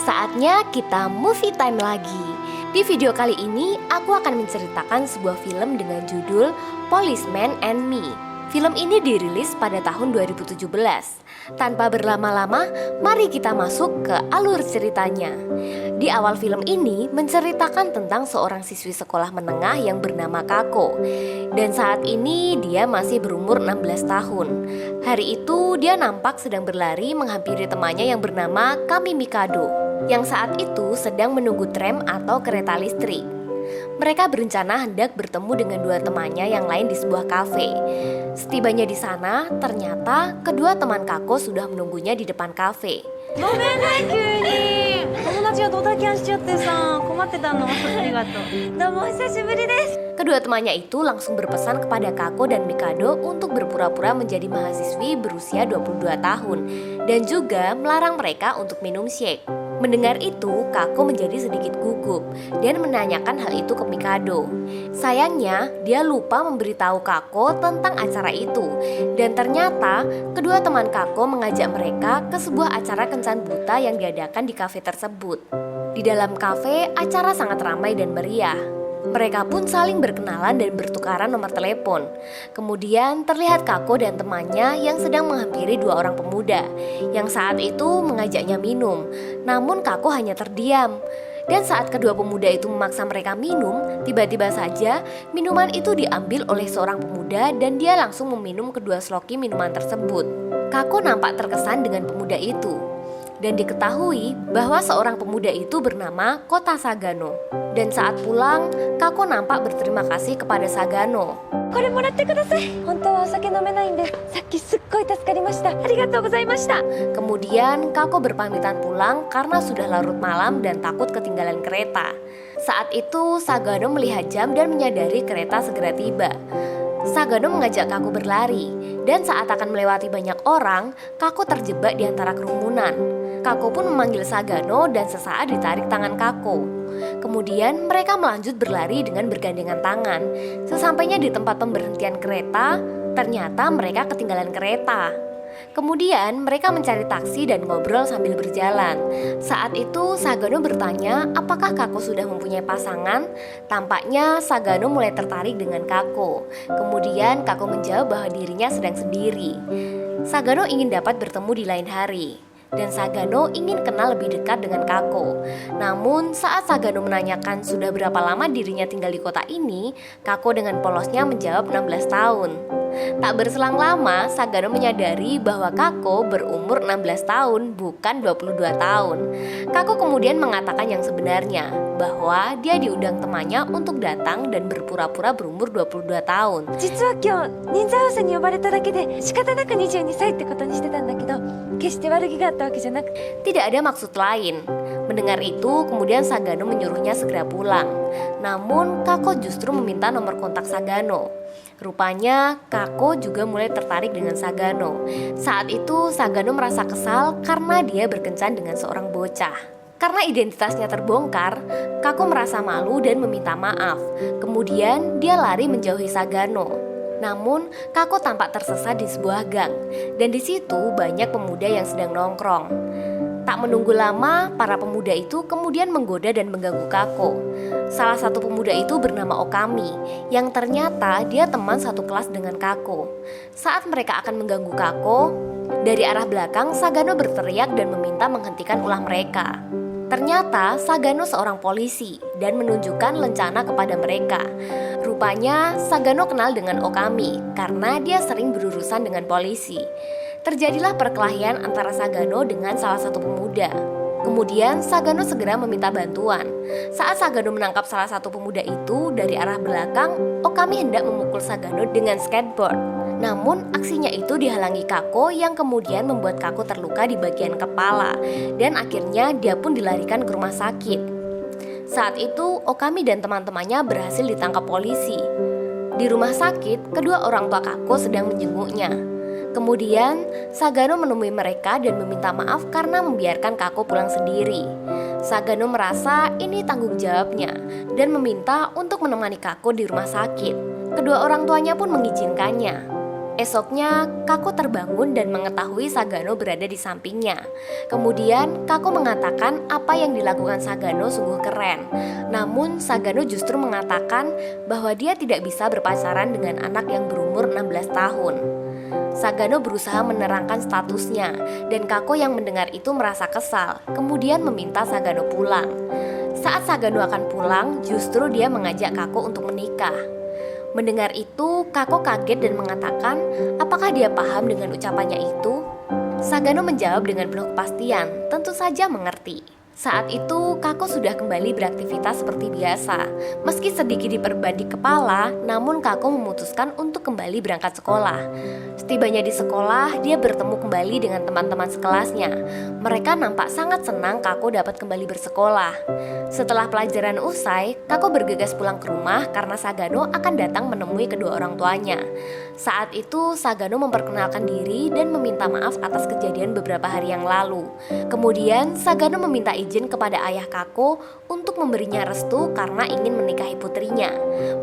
Saatnya kita movie time lagi. Di video kali ini, aku akan menceritakan sebuah film dengan judul Policeman and Me. Film ini dirilis pada tahun 2017. Tanpa berlama-lama, mari kita masuk ke alur ceritanya. Di awal film ini menceritakan tentang seorang siswi sekolah menengah yang bernama Kako. Dan saat ini dia masih berumur 16 tahun. Hari itu dia nampak sedang berlari menghampiri temannya yang bernama Kami Mikado, yang saat itu sedang menunggu tram atau kereta listrik. Mereka berencana hendak bertemu dengan dua temannya yang lain di sebuah kafe. Setibanya di sana, ternyata kedua teman Kako sudah menunggunya di depan kafe. Kedua temannya itu langsung berpesan kepada Kako dan Mikado untuk berpura-pura menjadi mahasiswi berusia 22 tahun dan juga melarang mereka untuk minum shake. Mendengar itu, Kako menjadi sedikit gugup dan menanyakan hal itu ke Mikado. Sayangnya, dia lupa memberitahu Kako tentang acara itu. Dan ternyata, kedua teman Kako mengajak mereka ke sebuah acara kencan buta yang diadakan di kafe tersebut. Di dalam kafe, acara sangat ramai dan meriah. Mereka pun saling berkenalan dan bertukaran nomor telepon. Kemudian terlihat Kako dan temannya yang sedang menghampiri dua orang pemuda yang saat itu mengajaknya minum. Namun Kako hanya terdiam. Dan saat kedua pemuda itu memaksa mereka minum, tiba-tiba saja minuman itu diambil oleh seorang pemuda dan dia langsung meminum kedua sloki minuman tersebut. Kako nampak terkesan dengan pemuda itu. Dan diketahui bahwa seorang pemuda itu bernama Kota Sagano. Dan saat pulang, Kako nampak berterima kasih kepada Sagano. Kemudian Kako berpamitan pulang karena sudah larut malam dan takut ketinggalan kereta. Saat itu Sagano melihat jam dan menyadari kereta segera tiba. Sagano mengajak Kako berlari, dan saat akan melewati banyak orang, Kako terjebak di antara kerumunan. Kako pun memanggil Sagano dan sesaat ditarik tangan Kako. Kemudian mereka melanjut berlari dengan bergandengan tangan. Sesampainya di tempat pemberhentian kereta, ternyata mereka ketinggalan kereta. Kemudian mereka mencari taksi dan ngobrol sambil berjalan. Saat itu Sagano bertanya apakah Kako sudah mempunyai pasangan. Tampaknya Sagano mulai tertarik dengan Kako. Kemudian Kako menjawab bahwa dirinya sedang sendiri. Sagano ingin dapat bertemu di lain hari. Dan Sagano ingin kenal lebih dekat dengan Kako. Namun saat Sagano menanyakan sudah berapa lama dirinya tinggal di kota ini, Kako dengan polosnya menjawab 16 tahun. Tak berselang lama, Sagano menyadari bahwa Kako berumur 16 tahun, bukan 22 tahun. Kako kemudian mengatakan yang sebenarnya, bahwa dia diundang temannya untuk datang dan berpura-pura berumur 22 tahun. Tidak ada maksud lain. Mendengar itu, kemudian Sagano menyuruhnya segera pulang. Namun, Kako justru meminta nomor kontak Sagano. Rupanya, Kako juga mulai tertarik dengan Sagano. Saat itu, Sagano merasa kesal karena dia berkencan dengan seorang bocah. Karena identitasnya terbongkar, Kako merasa malu dan meminta maaf. Kemudian, dia lari menjauhi Sagano. Namun, Kako tampak tersesat di sebuah gang, dan di situ banyak pemuda yang sedang nongkrong. Tak menunggu lama, para pemuda itu kemudian menggoda dan mengganggu Kako. Salah satu pemuda itu bernama Okami, yang ternyata dia teman satu kelas dengan Kako. Saat mereka akan mengganggu Kako, dari arah belakang Sagano berteriak dan meminta menghentikan ulah mereka. Ternyata Sagano seorang polisi dan menunjukkan lencana kepada mereka. Rupanya Sagano kenal dengan Okami karena dia sering berurusan dengan polisi. Terjadilah perkelahian antara Sagano dengan salah satu pemuda. Kemudian Sagano segera meminta bantuan. Saat Sagano menangkap salah satu pemuda itu dari arah belakang, Okami hendak memukul Sagano dengan skateboard. Namun aksinya itu dihalangi Kako yang kemudian membuat Kako terluka di bagian kepala. Dan akhirnya dia pun dilarikan ke rumah sakit. Saat itu Okami dan teman-temannya berhasil ditangkap polisi. Di rumah sakit, kedua orang tua Kako sedang menjenguknya. Kemudian Sagano menemui mereka dan meminta maaf karena membiarkan Kako pulang sendiri. Sagano merasa ini tanggung jawabnya dan meminta untuk menemani Kako di rumah sakit. Kedua orang tuanya pun mengizinkannya. Esoknya, Kako terbangun dan mengetahui Sagano berada di sampingnya. Kemudian, Kako mengatakan apa yang dilakukan Sagano sungguh keren. Namun, Sagano justru mengatakan bahwa dia tidak bisa berpacaran dengan anak yang berumur 16 tahun. Sagano berusaha menerangkan statusnya, dan Kako yang mendengar itu merasa kesal, kemudian meminta Sagano pulang. Saat Sagano akan pulang, justru dia mengajak Kako untuk menikah. Mendengar itu, Kako kaget dan mengatakan, apakah dia paham dengan ucapannya itu? Sagano menjawab dengan penuh kepastian, tentu saja mengerti. Saat itu, Kako sudah kembali beraktivitas seperti biasa. Meski sedikit diperban di kepala, namun Kako memutuskan untuk kembali berangkat sekolah. Setibanya di sekolah, dia bertemu kembali dengan teman-teman sekelasnya. Mereka nampak sangat senang Kako dapat kembali bersekolah. Setelah pelajaran usai, Kako bergegas pulang ke rumah karena Sagano akan datang menemui kedua orang tuanya. Saat itu, Sagano memperkenalkan diri dan meminta maaf atas kejadian beberapa hari yang lalu. Kemudian, Sagano meminta izin kepada ayah Kako untuk memberinya restu karena ingin menikahi putrinya.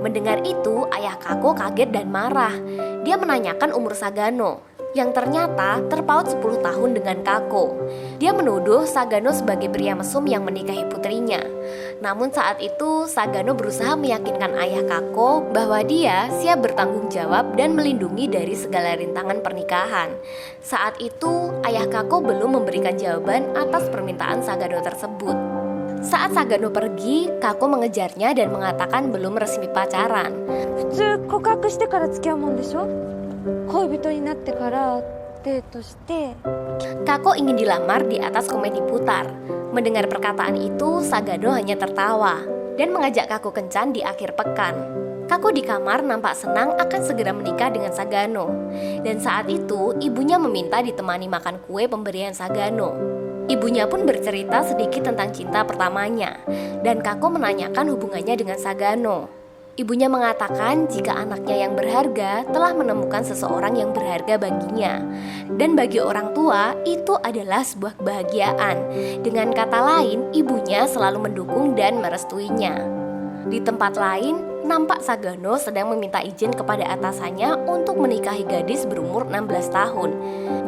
Mendengar itu, ayah Kako kaget dan marah. Dia menanyakan umur Sagano, yang ternyata terpaut 10 tahun dengan Kako. Dia menuduh Sagano sebagai pria mesum yang menikahi putrinya. Namun saat itu Sagano berusaha meyakinkan ayah Kako bahwa dia siap bertanggung jawab dan melindungi dari segala rintangan pernikahan. Saat itu ayah Kako belum memberikan jawaban atas permintaan Sagano tersebut. Saat Sagano pergi, Kako mengejarnya dan mengatakan belum resmi pacaran. 普通告白してから付き合うもんでしょ恋人になってからデートして Kako ingin dilamar di atas komedi putar. Mendengar perkataan itu, Sagano hanya tertawa dan mengajak Kako kencan di akhir pekan. Kako di kamar nampak senang akan segera menikah dengan Sagano. Dan saat itu, ibunya meminta ditemani makan kue pemberian Sagano. Ibunya pun bercerita sedikit tentang cinta pertamanya, dan Kako menanyakan hubungannya dengan Sagano. Ibunya mengatakan jika anaknya yang berharga telah menemukan seseorang yang berharga baginya. Dan bagi orang tua, itu adalah sebuah kebahagiaan. Dengan kata lain, ibunya selalu mendukung dan merestuinya. Di tempat lain, nampak Sagano sedang meminta izin kepada atasannya untuk menikahi gadis berumur 16 tahun.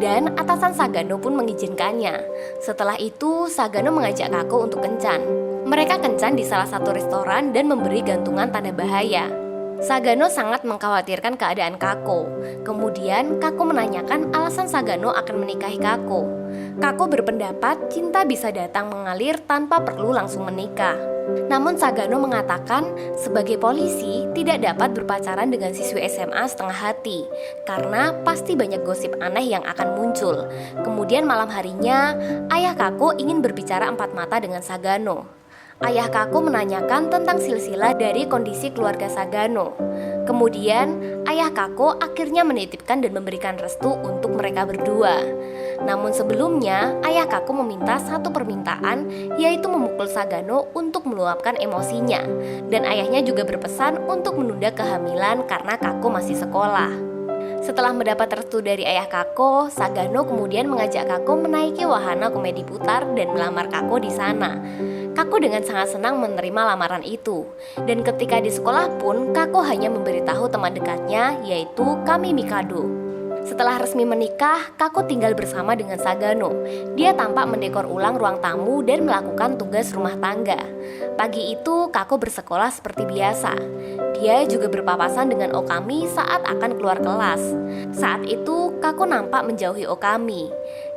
Dan atasan Sagano pun mengizinkannya. Setelah itu, Sagano mengajak Kako untuk kencan. Mereka kencan di salah satu restoran dan memberi gantungan tanda bahaya. Sagano sangat mengkhawatirkan keadaan Kako. Kemudian Kako menanyakan alasan Sagano akan menikahi Kako. Kako berpendapat cinta bisa datang mengalir tanpa perlu langsung menikah. Namun Sagano mengatakan sebagai polisi tidak dapat berpacaran dengan siswi SMA setengah hati karena pasti banyak gosip aneh yang akan muncul. Kemudian malam harinya, ayah Kako ingin berbicara empat mata dengan Sagano. Ayah Kako menanyakan tentang silsilah dari kondisi keluarga Sagano. Kemudian, ayah Kako akhirnya menitipkan dan memberikan restu untuk mereka berdua. Namun sebelumnya, ayah Kako meminta satu permintaan, yaitu memukul Sagano untuk meluapkan emosinya. Dan ayahnya juga berpesan untuk menunda kehamilan karena Kako masih sekolah. Setelah mendapat restu dari ayah Kako, Sagano kemudian mengajak Kako menaiki wahana komedi putar dan melamar Kako di sana. Kako dengan sangat senang menerima lamaran itu. Dan ketika di sekolah pun, Kako hanya memberitahu teman dekatnya, yaitu Kami Mikado. Setelah resmi menikah, Kako tinggal bersama dengan Sagano. Dia tampak mendekor ulang ruang tamu dan melakukan tugas rumah tangga. Pagi itu, Kako bersekolah seperti biasa. Dia juga berpapasan dengan Okami saat akan keluar kelas. Saat itu, Kako nampak menjauhi Okami.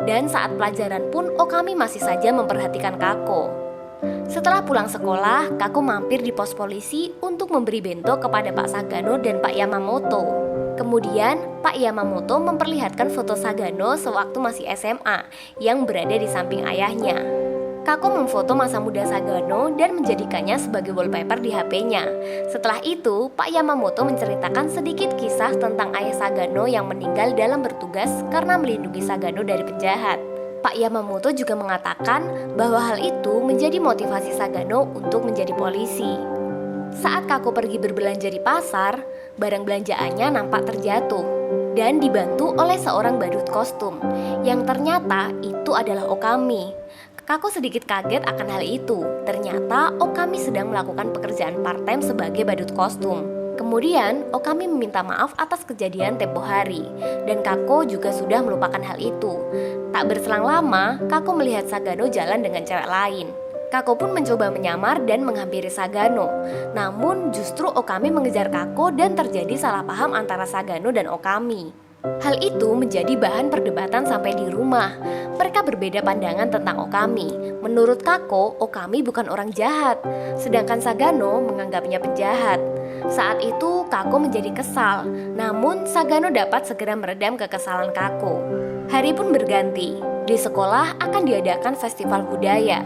Dan saat pelajaran pun, Okami masih saja memperhatikan Kako. Setelah pulang sekolah, Kako mampir di pos polisi untuk memberi bento kepada Pak Sagano dan Pak Yamamoto. Kemudian, Pak Yamamoto memperlihatkan foto Sagano sewaktu masih SMA yang berada di samping ayahnya. Kako memfoto masa muda Sagano dan menjadikannya sebagai wallpaper di HP-nya. Setelah itu, Pak Yamamoto menceritakan sedikit kisah tentang ayah Sagano yang meninggal dalam bertugas karena melindungi Sagano dari penjahat. Pak Yamamoto juga mengatakan bahwa hal itu menjadi motivasi Sagano untuk menjadi polisi. Saat Kako pergi berbelanja di pasar, barang belanjaannya nampak terjatuh dan dibantu oleh seorang badut kostum yang ternyata itu adalah Okami. Kako sedikit kaget akan hal itu. Ternyata Okami sedang melakukan pekerjaan part-time sebagai badut kostum. Kemudian, Okami meminta maaf atas kejadian tempo hari, dan Kako juga sudah melupakan hal itu. Tak berselang lama, Kako melihat Sagano jalan dengan cewek lain. Kako pun mencoba menyamar dan menghampiri Sagano. Namun, justru Okami mengejar Kako dan terjadi salah paham antara Sagano dan Okami. Hal itu menjadi bahan perdebatan sampai di rumah. Mereka berbeda pandangan tentang Okami. Menurut Kako, Okami bukan orang jahat, sedangkan Sagano menganggapnya penjahat. Saat itu Kako menjadi kesal, namun Sagano dapat segera meredam kekesalan Kako. Hari pun berganti. Di sekolah akan diadakan festival budaya.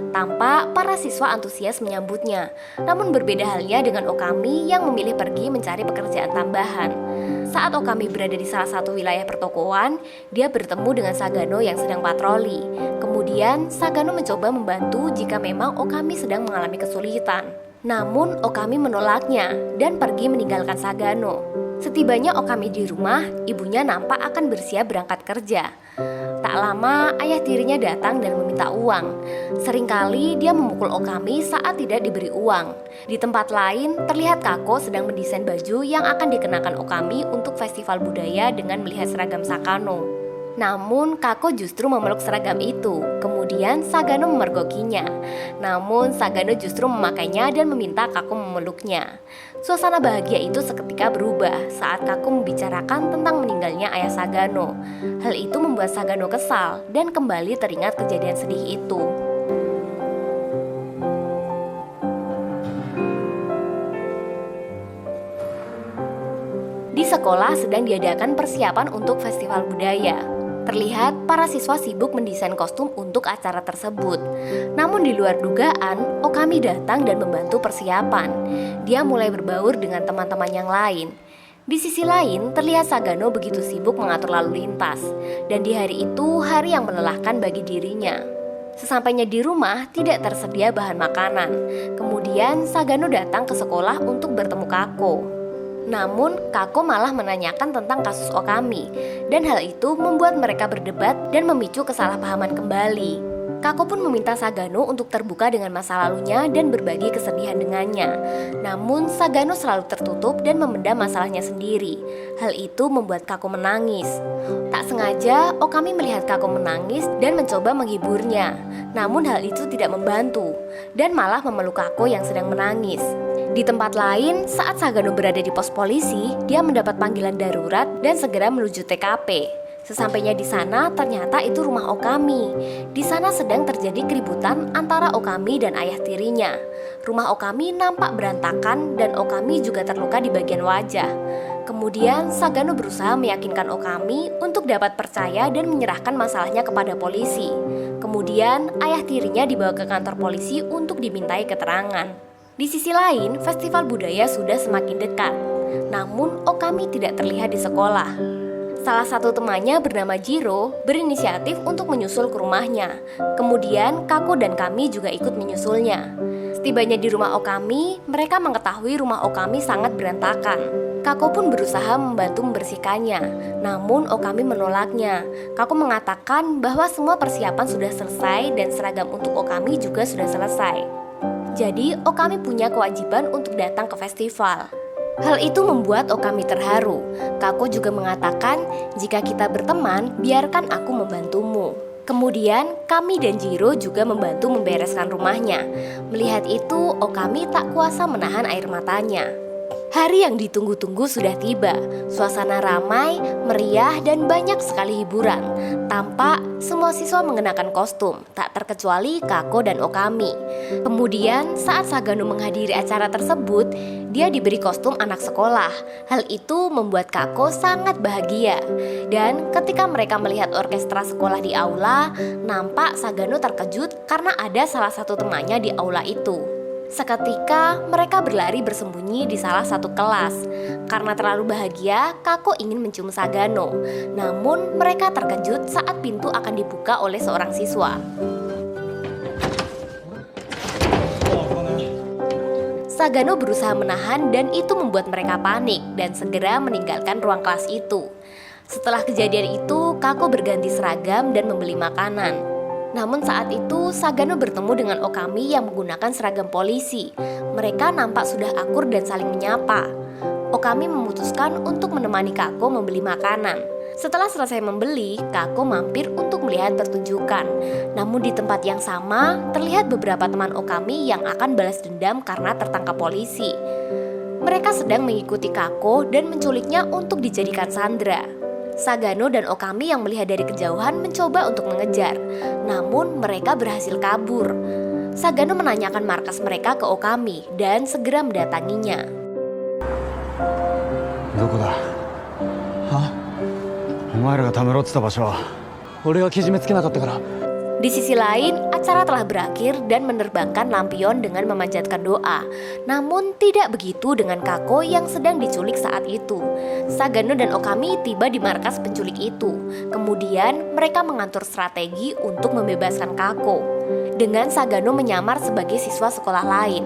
Tampak para siswa antusias menyambutnya. Namun berbeda halnya dengan Okami yang memilih pergi mencari pekerjaan tambahan. Saat Okami berada di salah satu wilayah pertokoan, dia bertemu dengan Sagano yang sedang patroli. Kemudian Sagano mencoba membantu jika memang Okami sedang mengalami kesulitan. Namun Okami menolaknya dan pergi meninggalkan Sagano. Setibanya Okami di rumah, ibunya nampak akan bersiap berangkat kerja. Tak lama ayah tirinya datang dan meminta uang. Seringkali dia memukul Okami saat tidak diberi uang. Di tempat lain terlihat Kako sedang mendesain baju yang akan dikenakan Okami untuk festival budaya dengan melihat seragam Sakano. Namun Kako justru memeluk seragam itu. Kemudian Sagano memergokinya. Namun Sagano justru memakainya dan meminta Kako memeluknya. Suasana bahagia itu seketika berubah saat Kako membicarakan tentang meninggalnya ayah Sagano. Hal itu membuat Sagano kesal dan kembali teringat kejadian sedih itu. Di sekolah sedang diadakan persiapan untuk festival budaya. Terlihat para siswa sibuk mendesain kostum untuk acara tersebut. Namun di luar dugaan, Okami datang dan membantu persiapan. Dia mulai berbaur dengan teman-teman yang lain. Di sisi lain, terlihat Sagano begitu sibuk mengatur lalu lintas. Dan di hari itu, hari yang melelahkan bagi dirinya. Sesampainya di rumah, tidak tersedia bahan makanan. Kemudian Sagano datang ke sekolah untuk bertemu Kako. Namun, Kako malah menanyakan tentang kasus Okami, dan hal itu membuat mereka berdebat dan memicu kesalahpahaman kembali. Kako pun meminta Sagano untuk terbuka dengan masa lalunya dan berbagi kesedihan dengannya. Namun, Sagano selalu tertutup dan memendam masalahnya sendiri. Hal itu membuat Kako menangis. Tak sengaja, Okami melihat Kako menangis dan mencoba menghiburnya. Namun hal itu tidak membantu, dan malah memeluk Kako yang sedang menangis. Di tempat lain, saat Sagano berada di pos polisi, dia mendapat panggilan darurat dan segera menuju TKP. Sesampainya di sana, ternyata itu rumah Okami. Di sana sedang terjadi keributan antara Okami dan ayah tirinya. Rumah Okami nampak berantakan dan Okami juga terluka di bagian wajah. Kemudian Sagano berusaha meyakinkan Okami untuk dapat percaya dan menyerahkan masalahnya kepada polisi. Kemudian ayah tirinya dibawa ke kantor polisi untuk dimintai keterangan. Di sisi lain, festival budaya sudah semakin dekat. Namun, Okami tidak terlihat di sekolah. Salah satu temannya bernama Jiro berinisiatif untuk menyusul ke rumahnya. Kemudian, Kako dan Kami juga ikut menyusulnya. Setibanya di rumah Okami, mereka mengetahui rumah Okami sangat berantakan. Kako pun berusaha membantu membersihkannya. Namun, Okami menolaknya. Kako mengatakan bahwa semua persiapan sudah selesai dan seragam untuk Okami juga sudah selesai. Jadi, Okami punya kewajiban untuk datang ke festival. Hal itu membuat Okami terharu. Kako juga mengatakan, jika kita berteman, biarkan aku membantumu. Kemudian, Kami dan Jiro juga membantu membereskan rumahnya. Melihat itu, Okami tak kuasa menahan air matanya. Hari yang ditunggu-tunggu sudah tiba. Suasana ramai, meriah, dan banyak sekali hiburan. Tampak semua siswa mengenakan kostum, tak terkecuali Kako dan Okami. Kemudian saat Sagano menghadiri acara tersebut, dia diberi kostum anak sekolah. Hal itu membuat Kako sangat bahagia. Dan ketika mereka melihat orkestra sekolah di aula, nampak Sagano terkejut karena ada salah satu temannya di aula itu. Seketika mereka berlari bersembunyi di salah satu kelas. Karena terlalu bahagia, Kako ingin mencium Sagano. Namun mereka terkejut saat pintu akan dibuka oleh seorang siswa. Sagano berusaha menahan dan itu membuat mereka panik dan segera meninggalkan ruang kelas itu. Setelah kejadian itu, Kako berganti seragam dan membeli makanan. Namun saat itu Sagano bertemu dengan Okami yang menggunakan seragam polisi. Mereka nampak sudah akur dan saling menyapa. Okami memutuskan untuk menemani Kako membeli makanan. Setelah selesai membeli, Kako mampir untuk melihat pertunjukan. Namun di tempat yang sama, terlihat beberapa teman Okami yang akan balas dendam karena tertangkap polisi. Mereka sedang mengikuti Kako dan menculiknya untuk dijadikan sandera. Sagano dan Okami yang melihat dari kejauhan mencoba untuk mengejar, namun mereka berhasil kabur. Sagano menanyakan markas mereka ke Okami dan segera mendatanginya. どこだ？は？お前らがたむろってた場所は俺がけじめつけなかったから。 Di sisi lain, acara telah berakhir dan menerbangkan lampion dengan memanjatkan doa. Namun tidak begitu dengan Kako yang sedang diculik saat itu. Sagano dan Okami tiba di markas penculik itu. Kemudian mereka mengatur strategi untuk membebaskan Kako dengan Sagano menyamar sebagai siswa sekolah lain.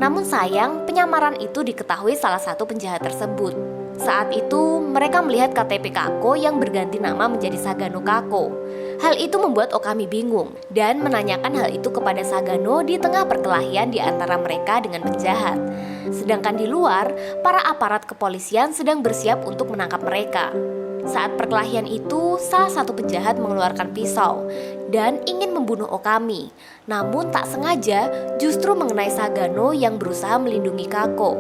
Namun sayang, penyamaran itu diketahui salah satu penjahat tersebut. Saat itu mereka melihat KTP Kako yang berganti nama menjadi Sagano Kako. Hal itu membuat Okami bingung dan menanyakan hal itu kepada Sagano di tengah perkelahian di antara mereka dengan penjahat. Sedangkan di luar, para aparat kepolisian sedang bersiap untuk menangkap mereka. Saat perkelahian itu, salah satu penjahat mengeluarkan pisau dan ingin membunuh Okami. Namun tak sengaja justru mengenai Sagano yang berusaha melindungi Kako.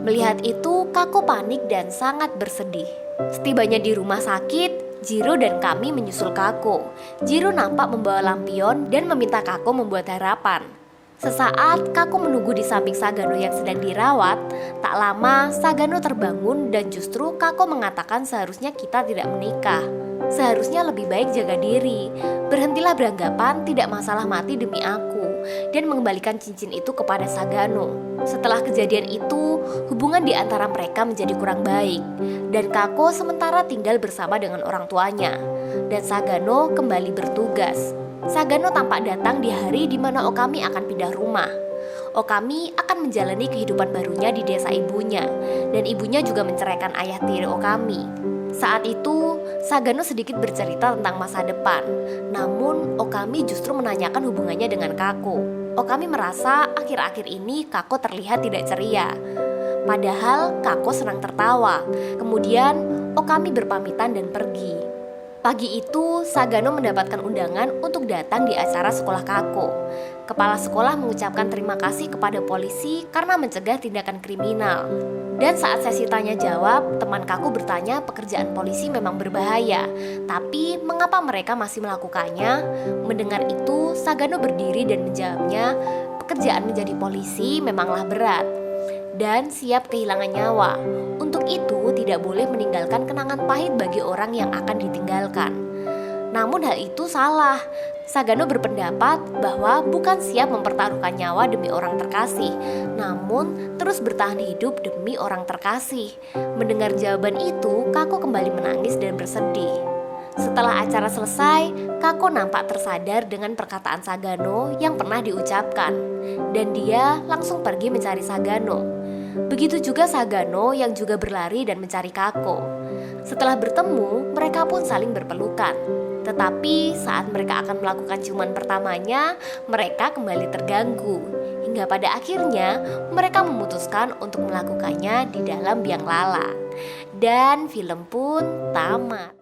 Melihat itu, Kako panik dan sangat bersedih. Setibanya di rumah sakit, Jiro dan Kami menyusul Kako. Jiro nampak membawa lampion dan meminta Kako membuat harapan. Sesaat Kako menunggu di samping Sagano yang sedang dirawat. Tak lama Sagano terbangun dan justru Kako mengatakan seharusnya kita tidak menikah. Seharusnya lebih baik jaga diri. Berhentilah beranggapan tidak masalah mati demi aku. Dan mengembalikan cincin itu kepada Sagano. Setelah kejadian itu, hubungan di antara mereka menjadi kurang baik. Dan Kako sementara tinggal bersama dengan orang tuanya. Dan Sagano kembali bertugas. Sagano tampak datang di hari di mana Okami akan pindah rumah. Okami akan menjalani kehidupan barunya di desa ibunya. Dan ibunya juga menceraikan ayah tiri Okami. Saat itu, Sagano sedikit bercerita tentang masa depan. Namun, Okami justru menanyakan hubungannya dengan Kako. Okami merasa akhir-akhir ini Kako terlihat tidak ceria. Padahal Kako senang tertawa. Kemudian, Okami berpamitan dan pergi. Pagi itu, Sagano mendapatkan undangan untuk datang di acara sekolah Kako. Kepala sekolah mengucapkan terima kasih kepada polisi karena mencegah tindakan kriminal. Dan saat sesi tanya jawab, teman Kako bertanya pekerjaan polisi memang berbahaya. Tapi mengapa mereka masih melakukannya? Mendengar itu, Sagano berdiri dan menjawabnya, pekerjaan menjadi polisi memanglah berat dan siap kehilangan nyawa. Untuk itu tidak boleh meninggalkan kenangan pahit bagi orang yang akan ditinggalkan. Namun hal itu salah. Sagano berpendapat bahwa bukan siap mempertaruhkan nyawa demi orang terkasih, namun terus bertahan hidup demi orang terkasih. Mendengar jawaban itu, Kako kembali menangis dan bersedih. Setelah acara selesai, Kako nampak tersadar dengan perkataan Sagano yang pernah diucapkan. Dan dia langsung pergi mencari Sagano. Begitu juga Sagano yang juga berlari dan mencari Kako. Setelah bertemu, mereka pun saling berpelukan. Tetapi saat mereka akan melakukan ciuman pertamanya, mereka kembali terganggu. Hingga pada akhirnya, mereka memutuskan untuk melakukannya di dalam biang lala. Dan film pun tamat.